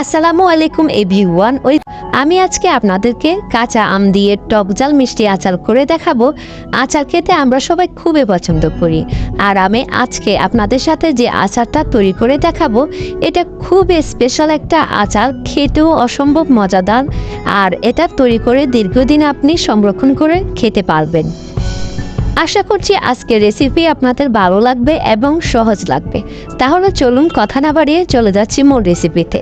আসসালামু আলাইকুম এভরিওয়ান। আমি আজকে আপনাদেরকে কাঁচা আম দিয়ে টক ঝাল মিষ্টি আচার করে দেখাবো। আচার খেতে আমরা সবাই খুবই পছন্দ করি, আর আমি আজকে আপনাদের সাথে যে আচারটা তৈরি করে দেখাবো এটা খুবই স্পেশাল একটা আচার, খেতেও অসম্ভব মজাদার, আর এটা তৈরি করে দীর্ঘদিন আপনি সংরক্ষণ করে খেতে পারবেন। আশা করছি আজকের রেসিপি আপনাদের ভালো লাগবে এবং সহজ লাগবে। তাহলে চলুন কথা না বাড়িয়ে চলে যাচ্ছি মূল রেসিপিতে।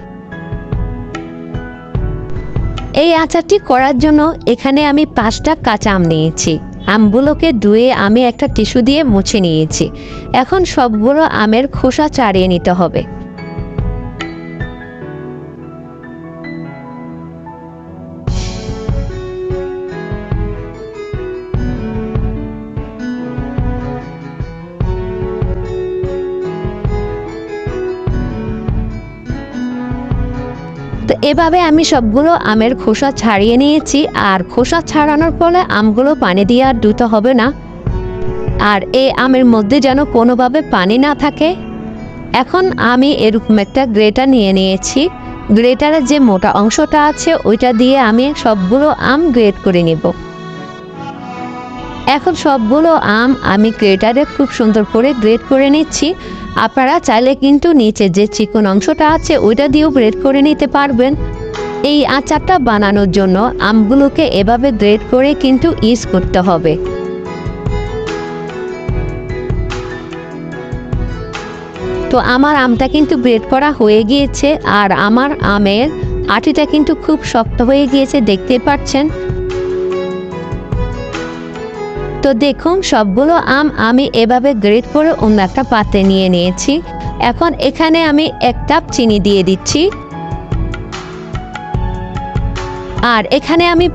এই আচারটি করার জন্য এখানে আমি 5টা কাঁচা আম নিয়েছি। আমগুলোকে ধুয়ে আমি একটা টিস্যু দিয়ে মুছে নিয়েছি। এখন সবগুলো আমের খোসা ছাড়িয়ে নিতে হবে। তো এভাবে আমি সবগুলো আমের খোসা ছাড়িয়ে নিয়েছি, আর খোসা ছাড়ানোর ফলে আমগুলো পানি দিয়ে আর ধুতে হবে না, আর এই আমের মধ্যে যেন কোনোভাবে পানি না থাকে। এখন আমি এরকম একটা গ্রেটার নিয়ে নিয়েছি। গ্রেটারের যে মোটা অংশটা আছে ওইটা দিয়ে আমি সবগুলো আম গ্রেট করে নেব। এখন সবগুলো আম আমি গ্রেটারে খুব সুন্দর করে গ্রেট করে নিচ্ছি। আপনারা চাইলে কিন্তু নিচে যে চিকন অংশটা আছে ওইটা দিয়েও গ্রেট করে নিতে পারবেন। এই আচারটা বানানোর জন্য আমগুলোকে এভাবে গ্রেট করে কিন্তু ইউজ করতে হবে। তো আমার আমটা কিন্তু গ্রেট করা হয়ে গিয়েছে, আর আমার আমের আটিটা কিন্তু খুব শক্ত হয়ে গিয়েছে, দেখতে পাচ্ছেন। তো দেখুন সবগুলো আম আমি এভাবে গ্রেট করে অন্য একটা পাত্রে নিয়ে নিয়েছি। এখন এখানে আমি 1 কাপ চিনি দিয়ে দিচ্ছি, আর এখানে আমি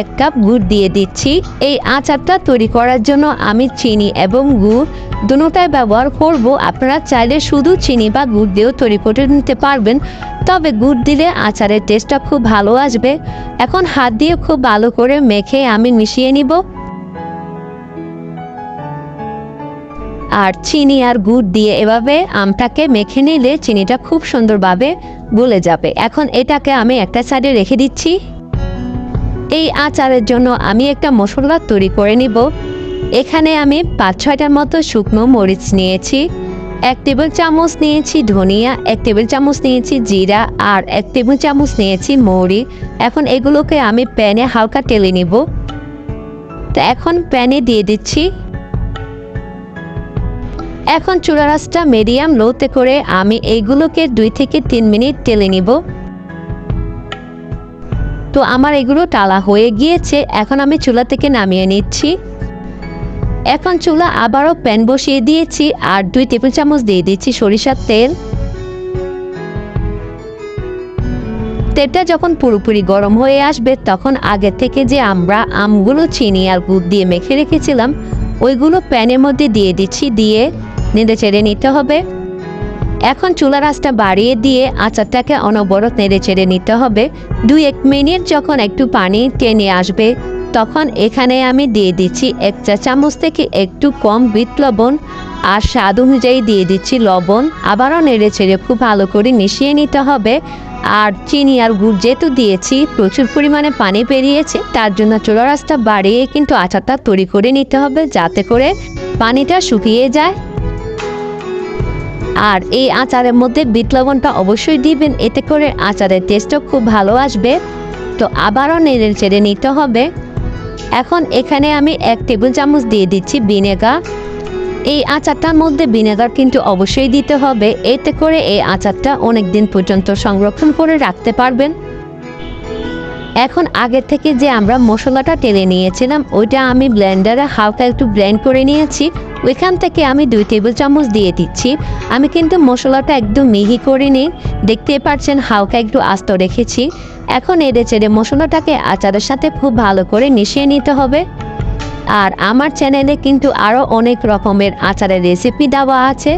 1 কাপ গুড় দিয়ে দিচ্ছি। এই আচারটা তৈরি করার জন্য আমি চিনি এবং গুড় দুটোটাই ব্যবহার করব। আপনারা চাইলে শুধু চিনি বা গুড় দিয়েও তৈরি করে নিতে পারবেন, তবে গুড় দিলে আচারের টেস্টটা খুব ভালো আসবে। এখন হাত দিয়ে খুব ভালো করে মেখে আমি মিশিয়ে নিব, আর চিনি আর গুড় দিয়ে এভাবে আমটাকে মেখে নিলে চিনিটা খুব সুন্দরভাবে গলে যাবে। এখন এটাকে আমি একটা সাইডে রেখে দিচ্ছি। এই আচারের জন্য আমি একটা মশলা তৈরি করে নিব। এখানে আমি 5-6টার মতো শুকনো মরিচ নিয়েছি, 1 টেবিল চামচ নিয়েছি ধনিয়া, 1 টেবিল চামচ নিয়েছি জিরা, আর 1 টেবিল চামচ নিয়েছি মৌরি। এখন এগুলোকে আমি প্যানে হালকা টেলে নিব। তো এখন প্যানে দিয়ে দিচ্ছি। এখন চুলার আঁচটা মিডিয়াম লোতে করে আমি এইগুলোকে 2 থেকে 3 মিনিট টেলে নিব। তো আমার এগুলো টালা হয়ে গিয়েছে, এখন আমি চুলা থেকে নামিয়ে নিচ্ছি। এখন চুলা আবারও প্যান বসিয়ে দিয়েছি, আর 2 টেবিল চামচ দিয়ে দিচ্ছি সরিষার তেল। তেলটা যখন পুরোপুরি গরম হয়ে আসবে তখন আগে থেকে যে আমরা আমগুলো চিনি আর গুড় দিয়ে মেখে রেখেছিলাম ওইগুলো প্যানের মধ্যে দিয়ে দিচ্ছি, দিয়ে নেড়ে চেড়ে নিতে হবে। এখন চুলার আঁচটা বাড়িয়ে দিয়ে আচারটাকে অনবরত নেড়ে চেড়ে নিতে হবে। 2-1 মিনিট যখন একটু পানি টেনে আসবে তখন এখানে আমি দিয়ে দিচ্ছি 1 চা চামচ থেকে একটু কম বিট লবণ, আর স্বাদ অনুযায়ী দিয়ে দিচ্ছি লবণ। আবারও নেড়ে চেড়ে খুব ভালো করে মিশিয়ে নিতে হবে। আর চিনি আর গুড় যেহেতু দিয়েছি প্রচুর পরিমাণে পানি বেরিয়েছে, তার জন্য চুলার আঁচটা বাড়িয়ে কিন্তু আচারটা তৈরি করে নিতে হবে যাতে করে পানিটা শুকিয়ে যায়। আর এই আচারের মধ্যে বিট লবণটা অবশ্যই দিবেন, এতে করে আচারের টেস্টও খুব ভালো আসবে। তো আবারও নেড়ে চেড়ে নিতে হবে। এখন এখানে আমি 1 টেবিল চামচ দিয়ে দিচ্ছি ভিনেগার। এই আচারটার মধ্যে ভিনেগার কিন্তু অবশ্যই দিতে হবে, এতে করে এই আচারটা অনেক দিন পর্যন্ত সংরক্ষণ করে রাখতে পারবেন। এখন আগে থেকে যে আমরা মশলাটা টেলে নিয়েছিলাম ওইটা আমি ব্লেন্ডারে হালকা একটু ব্লেন্ড করে নিয়েছি, ওইখান থেকে আমি 2 টেবিল চামচ দিয়ে দিচ্ছি। আমি কিন্তু মশলাটা একদম মিহি করিনি, দেখতে পাচ্ছেন হালকা একটু আস্ত রেখেছি। এখন এড়ে চেড়ে মশলাটাকে আচারের সাথে খুব ভালো করে মিশিয়ে নিতে হবে। আর আমার চ্যানেলে কিন্তু আরও অনেক রকমের আচারের রেসিপি দেওয়া আছে,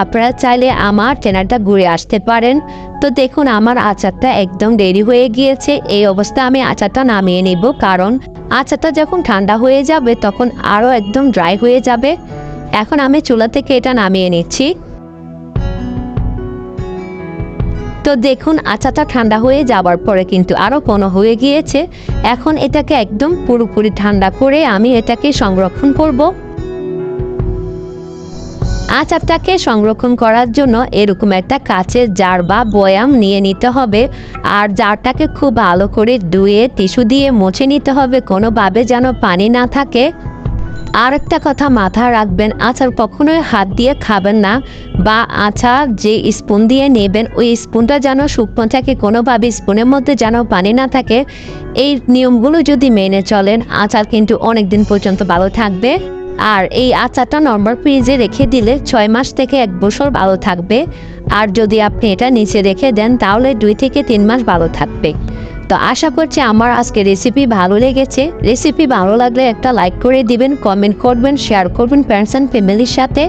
আপনারা চাইলে আমার চ্যানেলটা ঘুরে আসতে পারেন। তো দেখুন আমার আচারটা একদম রেডি হয়ে গিয়েছে। এই অবস্থা আমি আচারটা নামিয়ে নেব, কারণ আচারটা যখন ঠান্ডা হয়ে যাবে তখন আরও একদম ড্রাই হয়ে যাবে। এখন আমি চুলা থেকে এটা নামিয়ে নিচ্ছি। তো দেখুন আচারটা ঠান্ডা হয়ে যাওয়ার পরে কিন্তু আরও ঘন হয়ে গিয়েছে। এখন এটাকে একদম পুরোপুরি ঠান্ডা করে আমি এটাকে সংরক্ষণ করব। আচারটাকে সংরক্ষণ করার জন্য এরকম একটা কাচের জার বা বয়াম নিয়ে নিতে হবে। আর জারটাকে খুব ভালো করে ধুয়ে টিস্যু দিয়ে মুছে নিতে হবে, কোনোভাবে যেন পানি না থাকে। আর একটা কথা মাথায় রাখবেন, আচার কখনোই হাত দিয়ে খাবেন না, বা আচার যে স্পুন দিয়ে নেবেন ওই স্পুনটা যেন শুকনো থাকে, কোনোভাবে স্পুনের মধ্যে যেন পানি না থাকে। এই নিয়মগুলো যদি মেনে চলেন আচার কিন্তু অনেক দিন পর্যন্ত ভালো থাকবে। আর এই আচারটা নর্মাল ফ্রিজে রেখে দিলে 6 মাস থেকে 1 বছর ভালো থাকবে। আর যদি আপনি এটা নিচে রেখে দেন তাহলে 2 থেকে 3 মাস ভালো থাকবে। তো আশা করছি আমার আজকে রেসিপি ভালো লেগেছে। রেসিপি ভালো লাগলে একটা লাইক করে দিবেন, কমেন্ট করবেন, শেয়ার করবেন ফ্রেন্ডস অ্যান্ড ফ্যামিলির সাথে।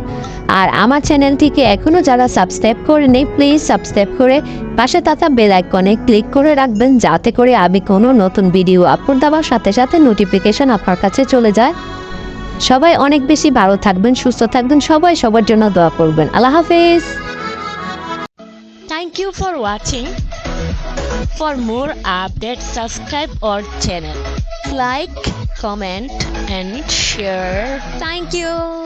আর আমার চ্যানেলটিকে এখনও যারা সাবস্ক্রাইব করে নেই প্লিজ সাবস্ক্রাইব করে পাশে থাকা বেল আইকনে ক্লিক করে রাখবেন, যাতে করে আমি কোনো নতুন ভিডিও আপলোড দেওয়ার সাথে সাথে নোটিফিকেশন আপনার কাছে চলে যায়। সবাই অনেক বেশি ভালো থাকবেন, সুস্থ থাকবেন, সবাই সবার জন্য দোয়া করবেন। আল্লাহ হাফেজ। Thank you for watching. For more updates, subscribe our channel. Like, comment and share. Thank you.